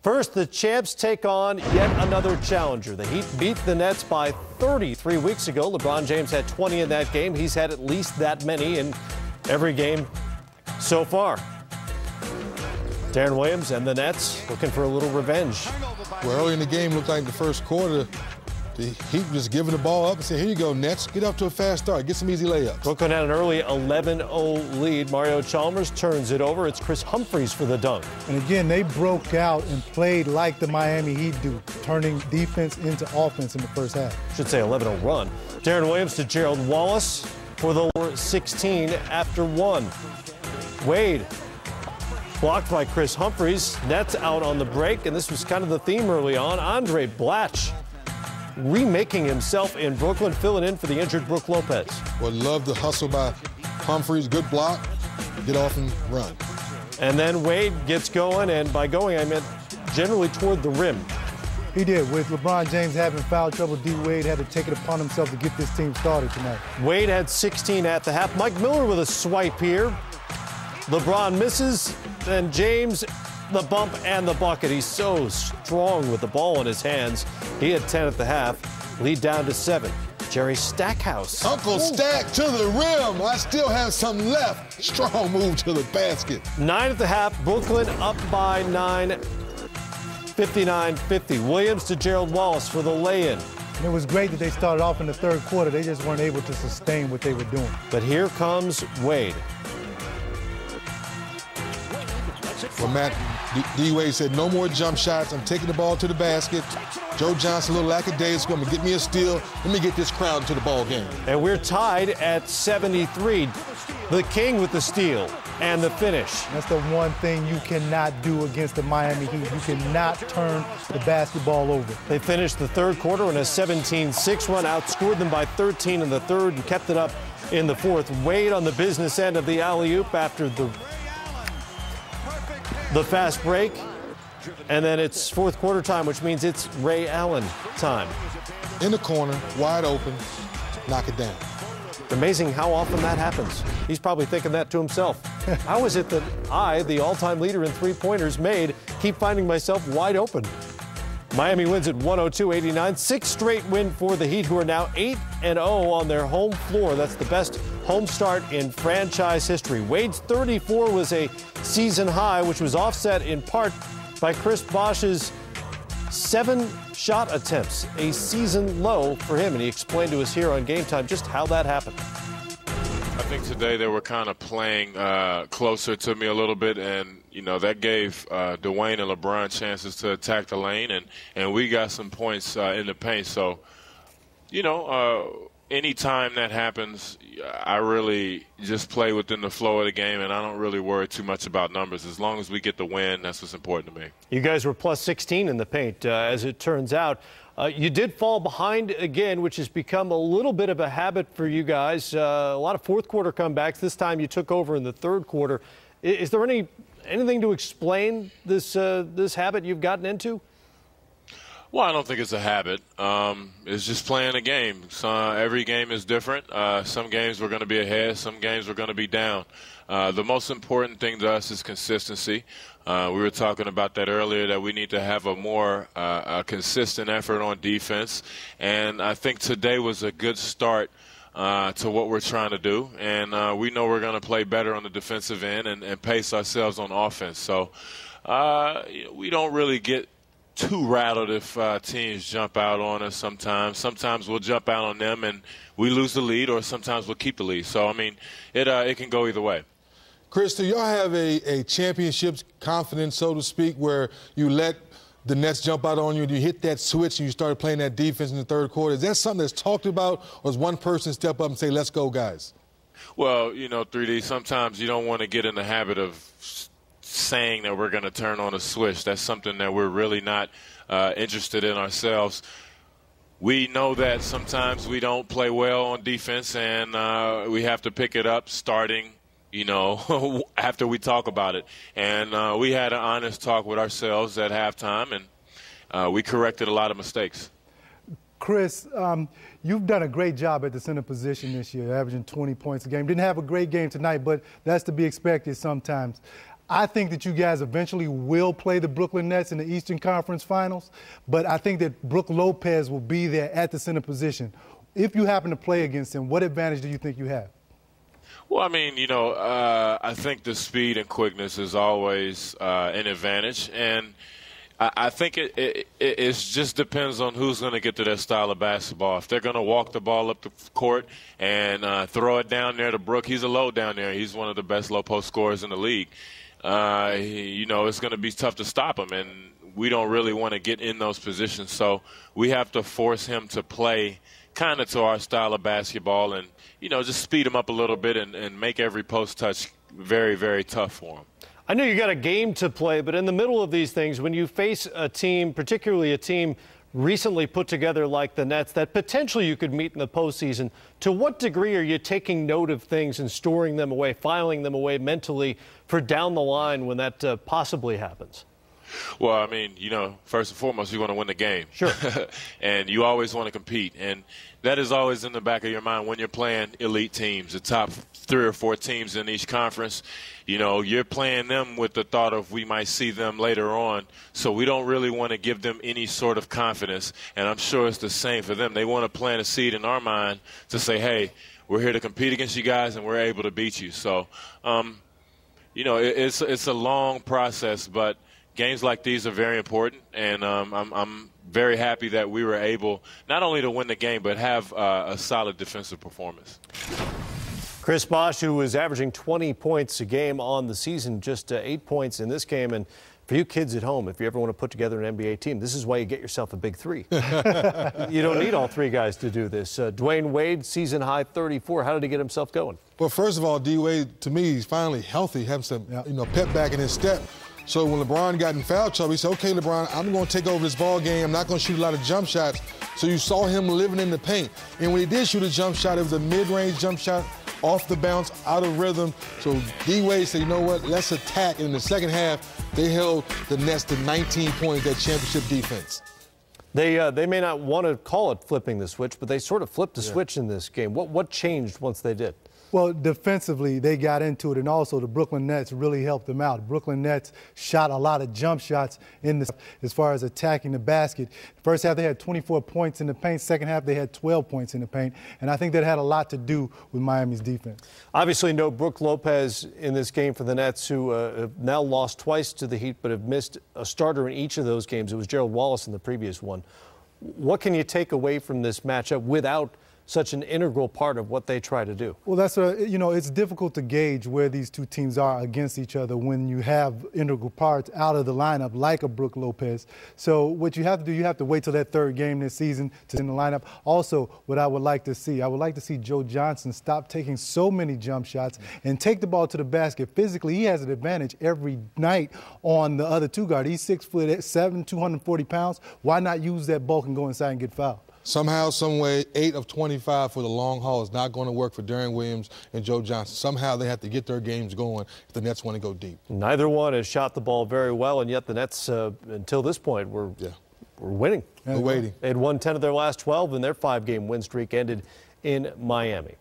First, the champs take on yet another challenger. The Heat beat the Nets by 30 3 weeks ago. LeBron James had 20 in that game. He's had at least that many in every game so far. Darren Williams and the Nets looking for a little revenge. Well, early in the game, looked like the first quarter, the Heat was giving the ball up and said, here you go, Nets, get off to a fast start, get some easy layups. Brooklyn had an early 11-0 lead. Mario Chalmers turns it over. It's Chris Humphries for the dunk. And again, they broke out and played like the Miami Heat do, turning defense into offense in the first half. Should say 11-0 run. Darren Williams to Gerald Wallace for the 16 after one. Wade blocked by Chris Humphries. Nets out on the break, and this was kind of the theme early on. Andre Blatch remaking himself in Brooklyn, filling in for the injured Brook Lopez. Well, love the hustle by Humphries. Good block. Get off and run. And then Wade gets going, and by going, I meant generally toward the rim. He did. With LeBron James having foul trouble, D. Wade had to take it upon himself to get this team started tonight. Wade had 16 at the half. Mike Miller with a swipe here. LeBron misses, then James the bump and the bucket. He's so strong with the ball in his hands. He had 10 at the half. Lead down to 7. Jerry Stackhouse. Uncle Stack to the rim. I still have some left. Strong move to the basket. 9 at the half. Brooklyn up by 9. 59-50. Williams to Gerald Wallace for the lay-in. And it was great that they started off in the third quarter. They just weren't able to sustain what they were doing. But here comes Wade. Well, Matt, D. Wade said, no more jump shots. I'm taking the ball to the basket. Joe Johnson, a little lackadaisical. I'm going to get me a steal. Let me get this crowd into the ball game. And we're tied at 73. The King with the steal and the finish. That's the one thing you cannot do against the Miami Heat. You cannot turn the basketball over. They finished the third quarter in a 17-6 run, outscored them by 13 in the third and kept it up in the fourth. Wade on the business end of the alley-oop after the fast break. And then it's fourth quarter time, which means it's Ray Allen time. In the corner, wide open, knock it down. Amazing how often that happens. He's probably thinking that to himself. How is it that I, the all-time leader in three-pointers made, keep finding myself wide open? Miami wins at 102-89. Sixth straight win for the Heat, who are now 8-0 on their home floor. That's the best home start in franchise history. Wade's 34 was a season high, which was offset in part by Chris Bosh's 7 shot attempts, a season low for him. And he explained to us here on Game Time just how that happened. I think today they were kind of playing closer to me a little bit, and you know that gave Dwayne and LeBron chances to attack the lane, and we got some points in the paint. So, you know, anytime that happens, I really just play within the flow of the game, and I don't really worry too much about numbers. As long as we get the win, that's what's important to me. You guys were plus 16 in the paint, as it turns out. You did fall behind again, which has become a little bit of a habit for you guys. A lot of fourth quarter comebacks. This time you took over in the third quarter. Is there anything to explain this habit you've gotten into? Well, I don't think it's a habit. It's just playing a game. So, every game is different. Some games we're going to be ahead. Some games we're going to be down. The most important thing to us is consistency. We were talking about that earlier, that we need to have a more consistent effort on defense. And I think today was a good start to what we're trying to do. And we know we're going to play better on the defensive end and pace ourselves on offense. So we don't really get too rattled if teams jump out on us sometimes. Sometimes we'll jump out on them and we lose the lead, or sometimes we'll keep the lead. So, I mean, it can go either way. Chris, do y'all have a championship confidence, so to speak, where you let the Nets jump out on you and you hit that switch and you started playing that defense in the third quarter? Is that something that's talked about, or does one person step up and say, let's go, guys? Well, you know, 3D, sometimes you don't want to get in the habit of saying that we're going to turn on a switch. That's something that we're really not interested in ourselves. We know that sometimes we don't play well on defense, and we have to pick it up starting, you know, after we talk about it. And we had an honest talk with ourselves at halftime, and we corrected a lot of mistakes. Chris, you've done a great job at the center position this year, averaging 20 points a game. Didn't have a great game tonight, but that's to be expected sometimes. I think that you guys eventually will play the Brooklyn Nets in the Eastern Conference Finals, but I think that Brook Lopez will be there at the center position. If you happen to play against him, what advantage do you think you have? Well, I mean, I think the speed and quickness is always an advantage, and I think it just depends on who's going to get to their style of basketball. If they're going to walk the ball up the court and throw it down there to Brook, he's a low down there. He's one of the best low-post scorers in the league. It's going to be tough to stop him, and we don't really want to get in those positions. So we have to force him to play kind of to our style of basketball and, just speed him up a little bit and make every post touch very, very tough for him. I know you got a game to play, but in the middle of these things, when you face a team, particularly a team recently put together like the Nets, that potentially you could meet in the postseason, to what degree are you taking note of things and storing them away, filing them away mentally for down the line when that possibly happens? Well, I mean, first and foremost, you want to win the game. Sure. And you always want to compete. And that is always in the back of your mind when you're playing elite teams, the top 3 or 4 teams in each conference. You're playing them with the thought of we might see them later on. So we don't really want to give them any sort of confidence. And I'm sure it's the same for them. They want to plant a seed in our mind to say, hey, we're here to compete against you guys and we're able to beat you. So, it's a long process, but games like these are very important, and I'm very happy that we were able not only to win the game but have a solid defensive performance. Chris Bosh, who was averaging 20 points a game on the season, just 8 points in this game. And for you kids at home, if you ever want to put together an NBA team, this is why you get yourself a big 3. You don't need all 3 guys to do this. Dwayne Wade, season high 34. How did he get himself going? Well, first of all, D. Wade, to me, he's finally healthy, having some pep back in his step. So when LeBron got in foul trouble, he said, okay, LeBron, I'm going to take over this ball game. I'm not going to shoot a lot of jump shots. So you saw him living in the paint. And when he did shoot a jump shot, it was a mid-range jump shot, off the bounce, out of rhythm. So D-Wade said, you know what, let's attack. And in the second half, they held the Nets to 19 points, that championship defense. They may not want to call it flipping the switch, but they sort of flipped the switch in this game. What changed once they did? Well, defensively, they got into it, and also the Brooklyn Nets really helped them out. The Brooklyn Nets shot a lot of jump shots as far as attacking the basket. First half, they had 24 points in the paint. Second half, they had 12 points in the paint, and I think that had a lot to do with Miami's defense. Obviously, no Brook Lopez in this game for the Nets, who have now lost twice to the Heat, but have missed a starter in each of those games. It was Gerald Wallace in the previous one. What can you take away from this matchup without such an integral part of what they try to do? Well, that's it's difficult to gauge where these two teams are against each other when you have integral parts out of the lineup like a Brook Lopez. So what you have to do, you have to wait till that 3rd game this season to in the lineup. Also, what I would like to see, Joe Johnson stop taking so many jump shots and take the ball to the basket. Physically, he has an advantage every night on the other 2 guard. He's 6'7", 240 pounds. Why not use that bulk and go inside and get fouled? Somehow, some way, 8 of 25 for the long haul is not going to work for Darren Williams and Joe Johnson. Somehow they have to get their games going if the Nets want to go deep. Neither one has shot the ball very well, and yet the Nets, until this point, were winning. We're waiting. They had won 10 of their last 12, and their 5-game win streak ended in Miami.